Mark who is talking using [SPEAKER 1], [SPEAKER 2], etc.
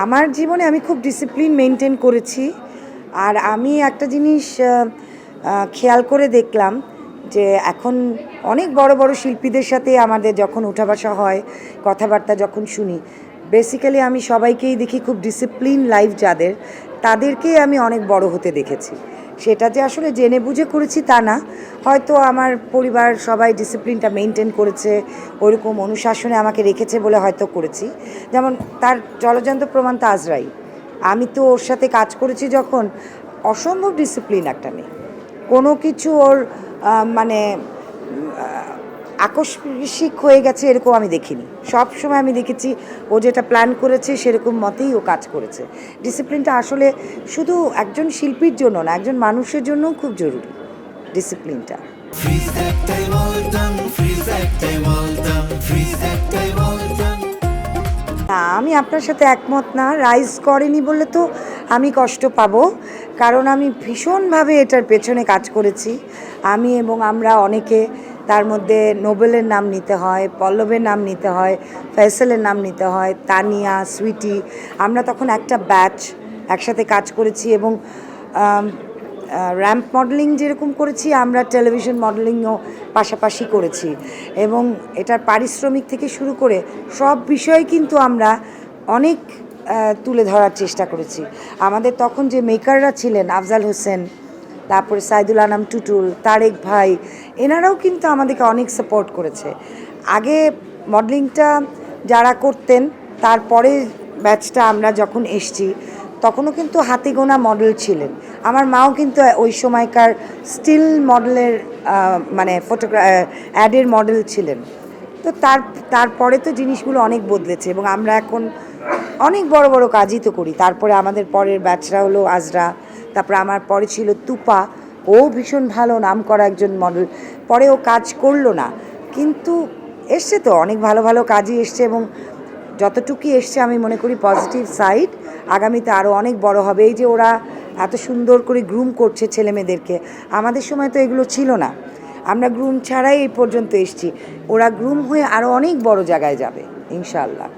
[SPEAKER 1] আমার জীবনে আমি খুব ডিসিপ্লিন মেনটেন করেছি। আর আমি একটা জিনিস খেয়াল করে দেখলাম যে এখন অনেক বড় বড় শিল্পীদের সাথে আমাদের যখন উঠা বসা হয়, কথাবার্তা যখন শুনি, বেসিক্যালি আমি সবাইকেই দেখি খুব ডিসিপ্লিন লাইফ যাদের, তাদেরকেই আমি অনেক বড় হতে দেখেছি। সেটা যে আসলে জেনে বুঝে করেছি তা না, হয়তো আমার পরিবার সবাই ডিসিপ্লিনটা মেনটেন করেছে, ওইরকম অনুশাসনে আমাকে রেখেছে বলে হয়তো করেছি। যেমন তার জলজান্ত প্রমাণ তো আজরাই। আমি তো ওর সাথে কাজ করেছি যখন, অসম্ভব ডিসিপ্লিন একটা মেয়ে, কোনো কিছু ওর মানে আকস্মিক হয়ে গেছে এরকম আমি দেখিনি। সব সময় আমি দেখেছি ও যেটা প্ল্যান করেছে সেরকম মতেই ও কাজ করেছে। ডিসিপ্লিনটা আসলে শুধু একজন শিল্পীর জন্য না, একজন মানুষের জন্যও খুব জরুরি ডিসিপ্লিনটা। না, আমি আপনার সাথে একমত না। রাইজ করেনি বললে তো আমি কষ্ট পাবো, কারণ আমি ভীষণভাবে এটার পেছনে কাজ করেছি। আমি এবং আমরা অনেকে, তার মধ্যে নোবেলের নাম নিতে হয়, পল্লবের নাম নিতে হয়, ফয়সালের নাম নিতে হয়, তানিয়া, সুইটি, আমরা তখন একটা ব্যাচ একসাথে কাজ করেছি। এবং র্যাম্প মডেলিং যেরকম করেছি, আমরা টেলিভিশন মডেলিংও পাশাপাশি করেছি। এবং এটার পারিশ্রমিক থেকে শুরু করে সব বিষয়ে কিন্তু আমরা অনেক তুলে ধরার চেষ্টা করেছি। আমাদের তখন যে মেকাররা ছিলেন, আফজাল হোসেন, তারপরে সাইদুল আনাম টুটুল, তারেক ভাই, এনারাও কিন্তু আমাদেরকে অনেক সাপোর্ট করেছে। আগে মডেলিংটা যারা করতেন, তারপরে ব্যাচটা আমরা যখন এসছি, তখনও কিন্তু হাতে গোনা মডেল ছিলেন। আমার মাও কিন্তু ওই সময়কার স্টিল মডেলের মানে অ্যাডের মডেল ছিলেন। তো তারপরে তো জিনিসগুলো অনেক বদলেছে এবং আমরা এখন অনেক বড় বড় কাজই তো করি। তারপরে আমাদের পরের ব্যাচরা হলো আজরা, তারপরে আমার পরে ছিল তুপা, ও ভীষণ ভালো নাম করা একজন মডেল। পরে ও কাজ করলো না, কিন্তু এসছে তো অনেক ভালো ভালো কাজই এসছে। এবং যতটুকুই এসছে আমি মনে করি পজিটিভ সাইড, আগামীতে আরও অনেক বড় হবে। এই যে ওরা এত সুন্দর করে গ্রুম করছে ছেলে মেয়েদেরকে, আমাদের সময় তো এগুলো ছিল না, আমরা গ্রুম ছাড়াই এই পর্যন্ত এসছি। ওরা গ্রুম হয়ে আরও অনেক বড় জায়গায় যাবে ইনশাআল্লাহ।